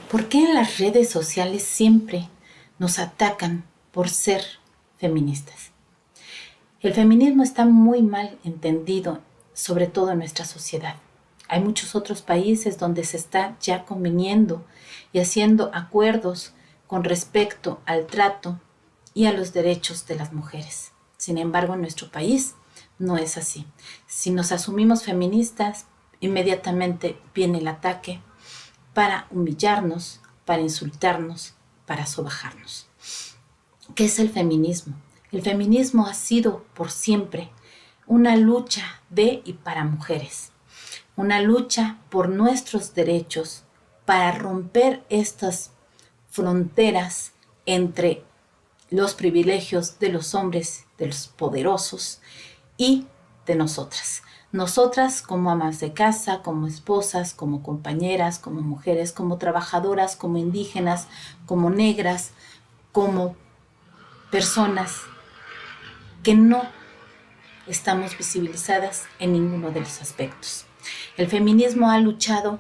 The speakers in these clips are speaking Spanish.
¿Por qué en las redes sociales siempre nos atacan por ser feministas? El feminismo está muy mal entendido, sobre todo en nuestra sociedad. Hay muchos otros países donde se está ya conviniendo y haciendo acuerdos con respecto al trato y a los derechos de las mujeres. Sin embargo, en nuestro país no es así. Si nos asumimos feministas, inmediatamente viene el ataque para humillarnos, para insultarnos, para sobajarnos. ¿Qué es el feminismo? El feminismo ha sido por siempre una lucha de y para mujeres, una lucha por nuestros derechos, para romper estas fronteras entre los privilegios de los hombres, de los poderosos y de nosotras. Nosotras como amas de casa, como esposas, como compañeras, como mujeres, como trabajadoras, como indígenas, como negras, como personas que no estamos visibilizadas en ninguno de los aspectos. El feminismo ha luchado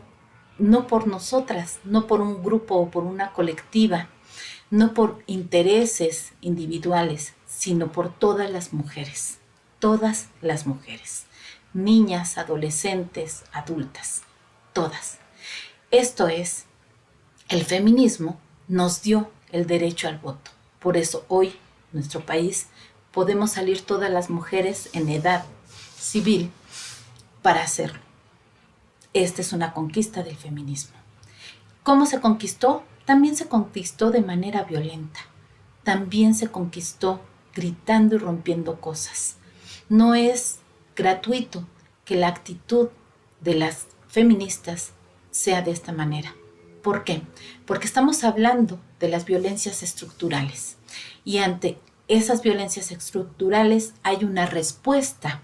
no por nosotras, no por un grupo o por una colectiva, no por intereses individuales, sino por todas las mujeres, niñas, adolescentes, adultas, todas. Esto es, el feminismo nos dio el derecho al voto. Por eso hoy, en nuestro país, podemos salir todas las mujeres en edad civil para hacerlo. Esta es una conquista del feminismo. ¿Cómo se conquistó? También se conquistó de manera violenta. También se conquistó gritando y rompiendo cosas. No es gratuito que la actitud de las feministas sea de esta manera. ¿Por qué? Porque estamos hablando de las violencias estructurales y ante esas violencias estructurales hay una respuesta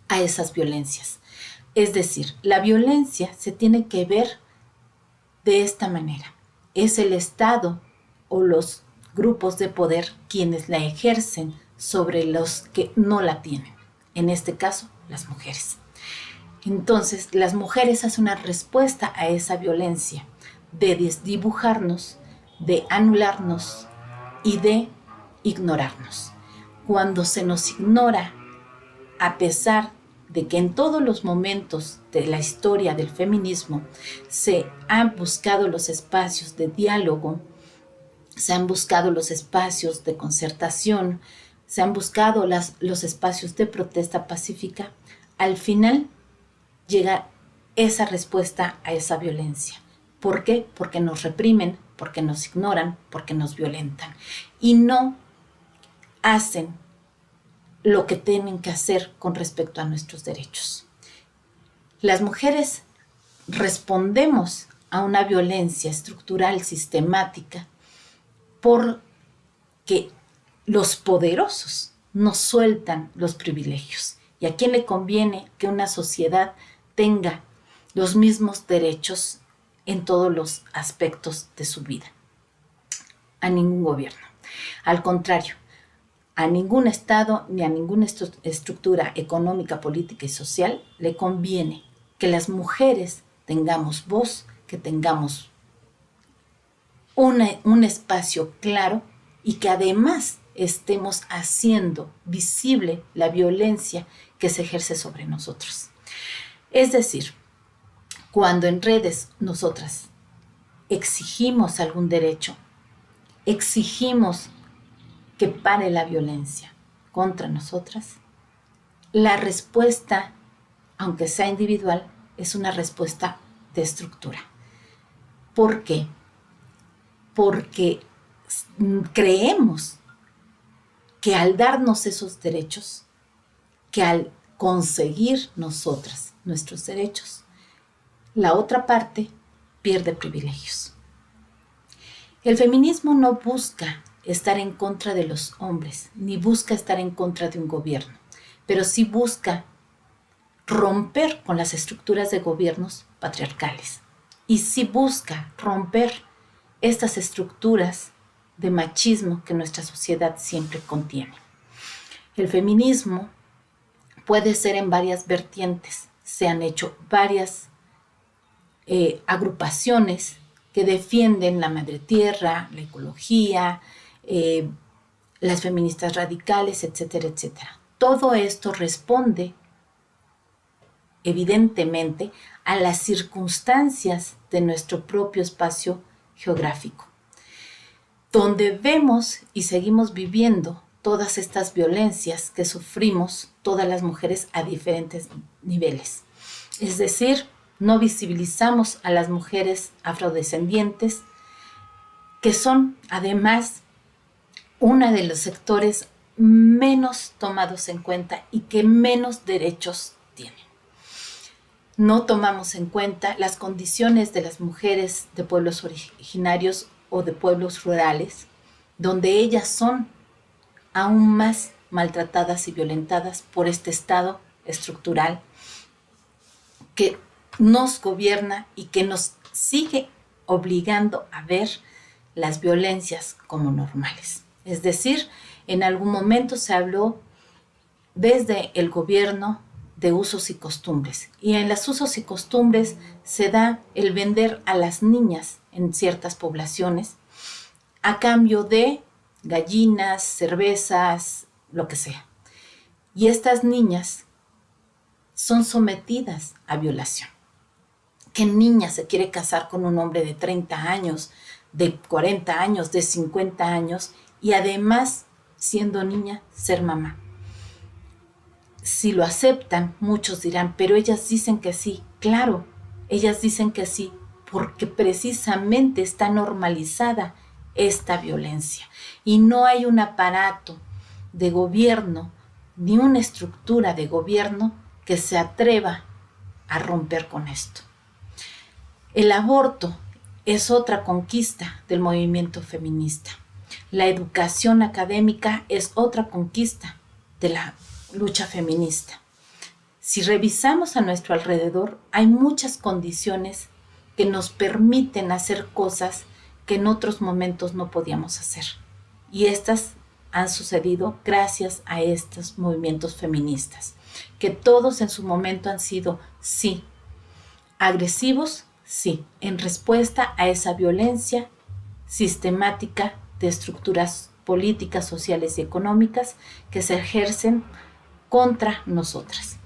a esas violencias. Es decir, la violencia se tiene que ver de esta manera. Es el Estado o los grupos de poder quienes la ejercen sobre los que no la tienen. En este caso, las mujeres. Entonces, las mujeres hacen una respuesta a esa violencia de desdibujarnos, de anularnos y de ignorarnos. Cuando se nos ignora, a pesar de que en todos los momentos de la historia del feminismo se han buscado los espacios de diálogo, se han buscado los espacios de concertación, se han buscado los espacios de protesta pacífica, al final llega esa respuesta a esa violencia. ¿Por qué? Porque nos reprimen, porque nos ignoran, porque nos violentan y no hacen lo que tienen que hacer con respecto a nuestros derechos. Las mujeres respondemos a una violencia estructural sistemática porque los poderosos nos sueltan los privilegios. ¿Y a quién le conviene que una sociedad tenga los mismos derechos en todos los aspectos de su vida? A ningún gobierno. Al contrario, a ningún Estado ni a ninguna estructura económica, política y social le conviene que las mujeres tengamos voz, que tengamos un espacio claro y que además estemos haciendo visible la violencia que se ejerce sobre nosotros. Es decir, cuando en redes nosotras exigimos algún derecho, exigimos que pare la violencia contra nosotras, la respuesta, aunque sea individual, es una respuesta de estructura. ¿Por qué? Porque creemos que al darnos esos derechos, que al conseguir nosotras nuestros derechos, la otra parte pierde privilegios. El feminismo no busca estar en contra de los hombres, ni busca estar en contra de un gobierno, pero sí busca romper con las estructuras de gobiernos patriarcales y sí busca romper estas estructuras de machismo que nuestra sociedad siempre contiene. El feminismo puede ser en varias vertientes, se han hecho varias agrupaciones que defienden la madre tierra, la ecología, las feministas radicales, etcétera, etcétera. Todo esto responde evidentemente a las circunstancias de nuestro propio espacio geográfico, donde vemos y seguimos viviendo todas estas violencias que sufrimos todas las mujeres a diferentes niveles. Es decir, no visibilizamos a las mujeres afrodescendientes, que son además uno de los sectores menos tomados en cuenta y que menos derechos tienen. No tomamos en cuenta las condiciones de las mujeres de pueblos originarios o de pueblos rurales, donde ellas son aún más maltratadas y violentadas por este Estado estructural que nos gobierna y que nos sigue obligando a ver las violencias como normales. Es decir, en algún momento se habló desde el gobierno de usos y costumbres. Y en los usos y costumbres se da el vender a las niñas en ciertas poblaciones a cambio de gallinas, cervezas, lo que sea. Y estas niñas son sometidas a violación. ¿Qué niña se quiere casar con un hombre de 30 años, de 40 años, de 50 años y además, siendo niña, ser mamá? Si lo aceptan, muchos dirán, pero ellas dicen que sí. Claro, ellas dicen que sí, porque precisamente está normalizada esta violencia. Y no hay un aparato de gobierno, ni una estructura de gobierno que se atreva a romper con esto. El aborto es otra conquista del movimiento feminista. La educación académica es otra conquista de la lucha feminista. Si revisamos a nuestro alrededor, hay muchas condiciones que nos permiten hacer cosas que en otros momentos no podíamos hacer. Y estas han sucedido gracias a estos movimientos feministas, que todos en su momento han sido, sí, agresivos, sí, en respuesta a esa violencia sistemática de estructuras políticas, sociales y económicas que se ejercen contra nosotras.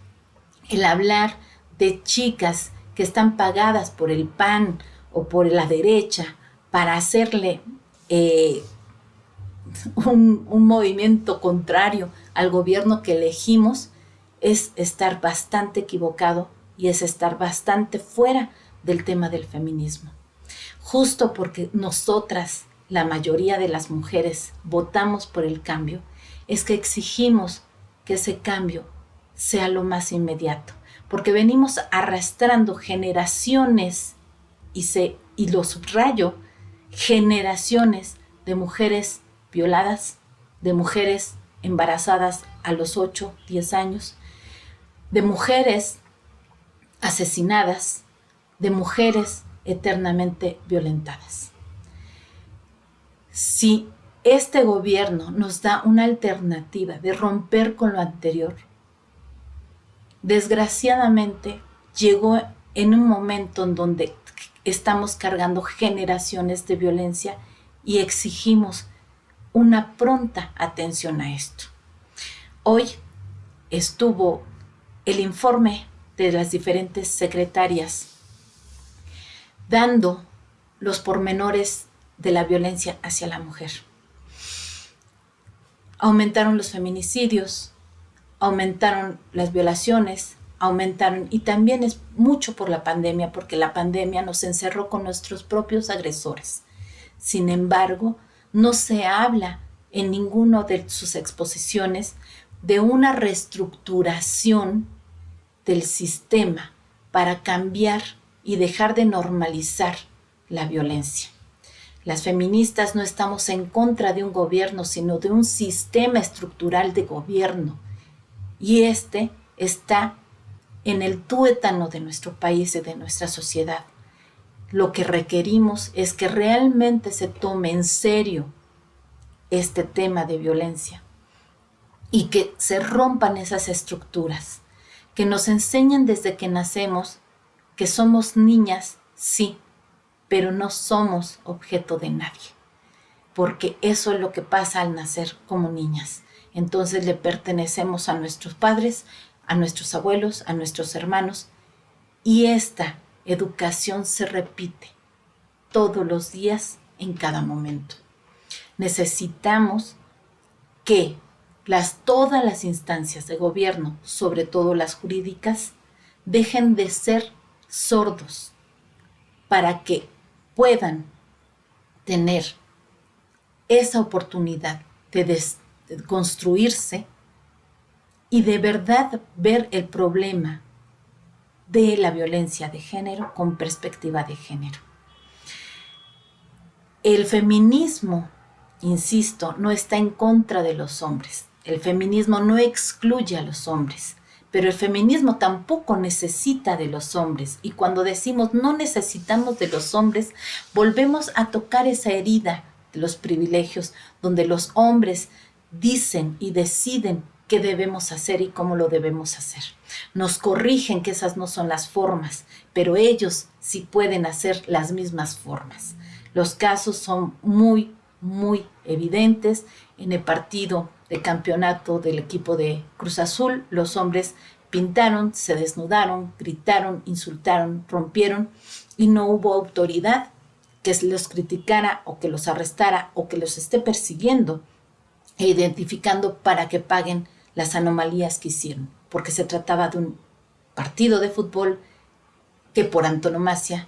El hablar de chicas que están pagadas por el PAN o por la derecha para hacerle un movimiento contrario al gobierno que elegimos es estar bastante equivocado y es estar bastante fuera del tema del feminismo. Justo porque nosotras, la mayoría de las mujeres, votamos por el cambio, es que exigimos que ese cambio sea lo más inmediato, porque venimos arrastrando generaciones, y lo subrayo, generaciones de mujeres violadas, de mujeres embarazadas a los 8, 10 años, de mujeres asesinadas, de mujeres eternamente violentadas. Si este gobierno nos da una alternativa de romper con lo anterior, desgraciadamente llegó en un momento en donde estamos cargando generaciones de violencia y exigimos una pronta atención a esto. Hoy estuvo el informe de las diferentes secretarias dando los pormenores de la violencia hacia la mujer. Aumentaron los feminicidios, aumentaron las violaciones, y también es mucho por la pandemia, porque la pandemia nos encerró con nuestros propios agresores. Sin embargo, no se habla en ninguna de sus exposiciones de una reestructuración del sistema para cambiar y dejar de normalizar la violencia. Las feministas no estamos en contra de un gobierno, sino de un sistema estructural de gobierno. Y este está en el tuétano de nuestro país y de nuestra sociedad. Lo que requerimos es que realmente se tome en serio este tema de violencia y que se rompan esas estructuras, que nos enseñen desde que nacemos que somos niñas, sí, pero no somos objeto de nadie, porque eso es lo que pasa al nacer como niñas. Entonces le pertenecemos a nuestros padres, a nuestros abuelos, a nuestros hermanos, y esta educación se repite todos los días, en cada momento. Necesitamos que todas las instancias de gobierno, sobre todo las jurídicas, dejen de ser sordos para que puedan tener esa oportunidad de construirse y de verdad ver el problema de la violencia de género con perspectiva de género. El feminismo, insisto, no está en contra de los hombres. El feminismo no excluye a los hombres, pero el feminismo tampoco necesita de los hombres. Y cuando decimos no necesitamos de los hombres, volvemos a tocar esa herida de los privilegios, donde los hombres dicen y deciden qué debemos hacer y cómo lo debemos hacer. Nos corrigen que esas no son las formas, pero ellos sí pueden hacer las mismas formas. Los casos son muy, muy evidentes. En el partido de campeonato del equipo de Cruz Azul, los hombres pintaron, se desnudaron, gritaron, insultaron, rompieron y no hubo autoridad que los criticara o que los arrestara o que los esté persiguiendo e identificando para que paguen las anomalías que hicieron, porque se trataba de un partido de fútbol que por antonomasia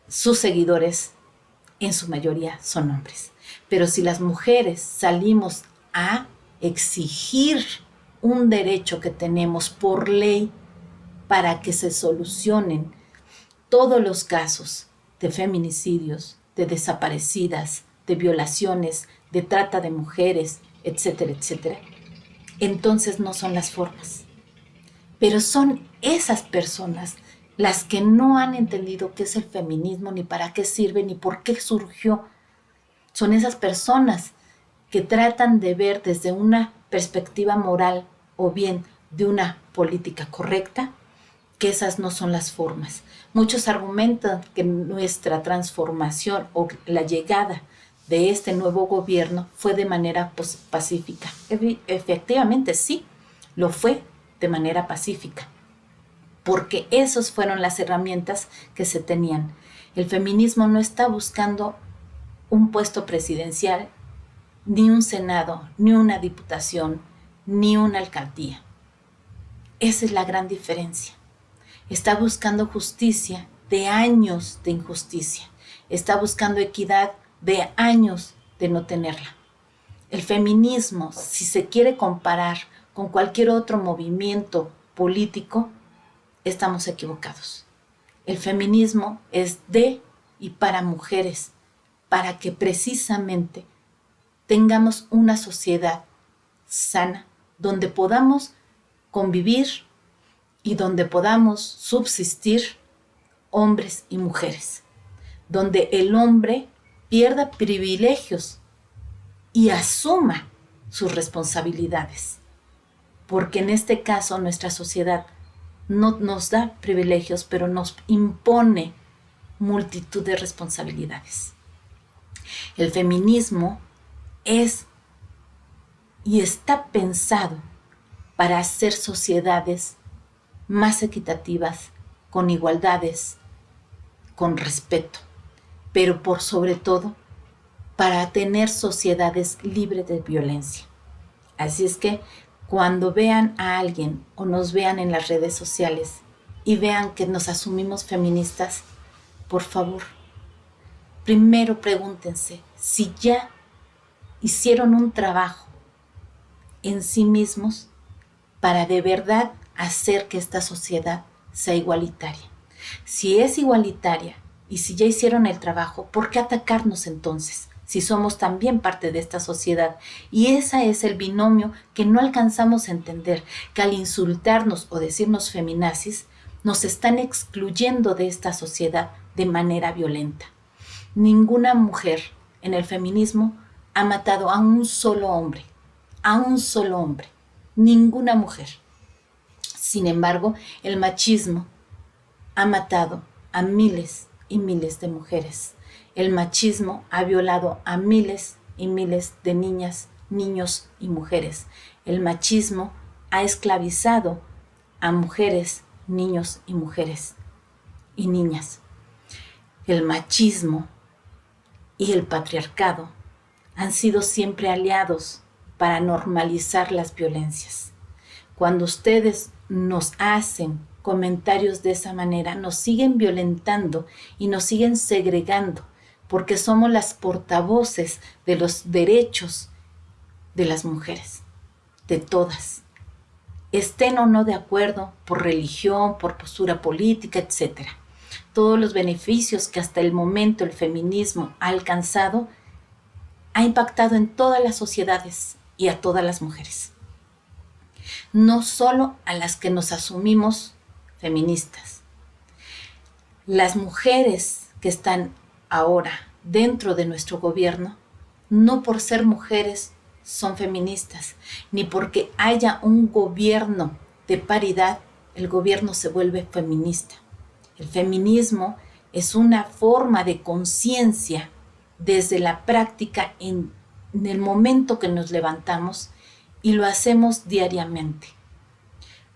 sus seguidores en su mayoría son hombres. Pero si las mujeres salimos a exigir un derecho que tenemos por ley para que se solucionen todos los casos de feminicidios, de desaparecidas, de violaciones, de trata de mujeres, etcétera, etcétera, entonces no son las formas. Pero son esas personas las que no han entendido qué es el feminismo, ni para qué sirve, ni por qué surgió. Son esas personas que tratan de ver desde una perspectiva moral o bien de una política correcta, que esas no son las formas. Muchos argumentan que nuestra transformación o la llegada de este nuevo gobierno fue de manera pacífica. Efectivamente, sí, lo fue de manera pacífica, porque esas fueron las herramientas que se tenían. El feminismo no está buscando un puesto presidencial, ni un senado, ni una diputación, ni una alcaldía. Esa es la gran diferencia. Está buscando justicia de años de injusticia. Está buscando equidad de años de no tenerla. El feminismo, si se quiere comparar con cualquier otro movimiento político, estamos equivocados. El feminismo es de y para mujeres, para que precisamente tengamos una sociedad sana, donde podamos convivir y donde podamos subsistir hombres y mujeres, donde el hombre pierda privilegios y asuma sus responsabilidades, porque en este caso nuestra sociedad no nos da privilegios, pero nos impone multitud de responsabilidades. El feminismo es y está pensado para hacer sociedades más equitativas, con igualdades, con respeto, pero por sobre todo para tener sociedades libres de violencia. Así es que cuando vean a alguien o nos vean en las redes sociales y vean que nos asumimos feministas, por favor, primero pregúntense si ya hicieron un trabajo en sí mismos para de verdad hacer que esta sociedad sea igualitaria. Si es igualitaria y si ya hicieron el trabajo, ¿por qué atacarnos entonces? Si somos también parte de esta sociedad. Y ese es el binomio que no alcanzamos a entender, que al insultarnos o decirnos feminazis, nos están excluyendo de esta sociedad de manera violenta. Ninguna mujer en el feminismo ha matado a un solo hombre, ninguna mujer. Sin embargo, el machismo ha matado a miles y miles de mujeres. El machismo ha violado a miles y miles de niñas, niños y mujeres. El machismo ha esclavizado a mujeres, niños y mujeres y niñas. El machismo y el patriarcado han sido siempre aliados para normalizar las violencias. Cuando ustedes nos hacen comentarios de esa manera, nos siguen violentando y nos siguen segregando, porque somos las portavoces de los derechos de las mujeres, de todas, estén o no de acuerdo por religión, por postura política, etc. Todos los beneficios que hasta el momento el feminismo ha alcanzado ha impactado en todas las sociedades y a todas las mujeres. No solo a las que nos asumimos feministas. Las mujeres que están ahora dentro de nuestro gobierno, no por ser mujeres son feministas, ni porque haya un gobierno de paridad, el gobierno se vuelve feminista. El feminismo es una forma de conciencia desde la práctica en el momento que nos levantamos y lo hacemos diariamente.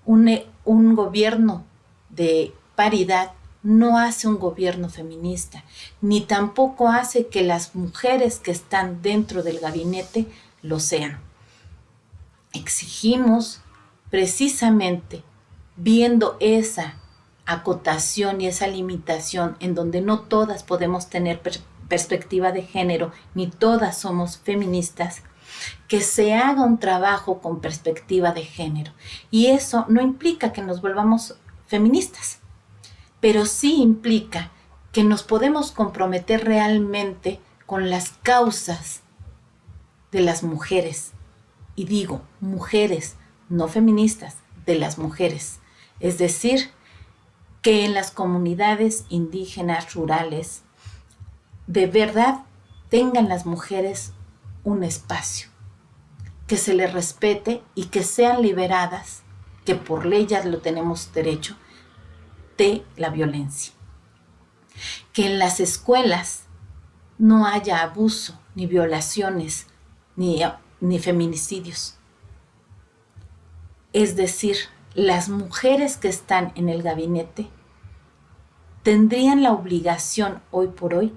Un gobierno de paridad no hace un gobierno feminista, ni tampoco hace que las mujeres que están dentro del gabinete lo sean. Exigimos precisamente, viendo esa acotación y esa limitación en donde no todas podemos tener perspectiva de género, ni todas somos feministas, que se haga un trabajo con perspectiva de género. Y eso no implica que nos volvamos feministas, pero sí implica que nos podemos comprometer realmente con las causas de las mujeres. Y digo, mujeres, no feministas, de las mujeres. Es decir, que en las comunidades indígenas rurales, de verdad tengan las mujeres un espacio, que se les respete y que sean liberadas, que por ley ya lo tenemos derecho, de la violencia. Que en las escuelas no haya abuso, ni violaciones, ni feminicidios. Es decir, las mujeres que están en el gabinete tendrían la obligación hoy por hoy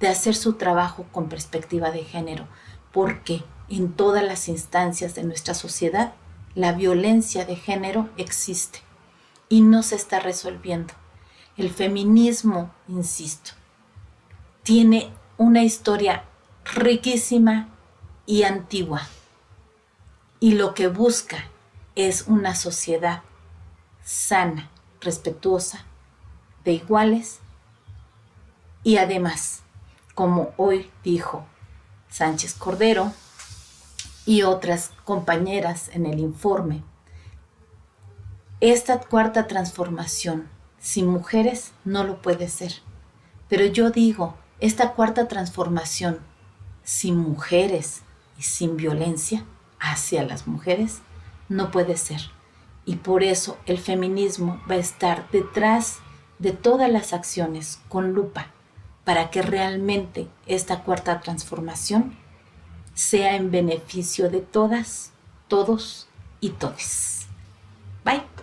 de hacer su trabajo con perspectiva de género, porque en todas las instancias de nuestra sociedad la violencia de género existe y no se está resolviendo. El feminismo, insisto, tiene una historia riquísima y antigua, y lo que busca es una sociedad sana, respetuosa, de iguales, y además, como hoy dijo Sánchez Cordero y otras compañeras en el informe, esta cuarta transformación sin mujeres no lo puede ser. Pero yo digo, esta cuarta transformación sin mujeres y sin violencia hacia las mujeres no puede ser. Y por eso el feminismo va a estar detrás de todas las acciones con lupa para que realmente esta cuarta transformación sea en beneficio de todas, todos y todes. Bye.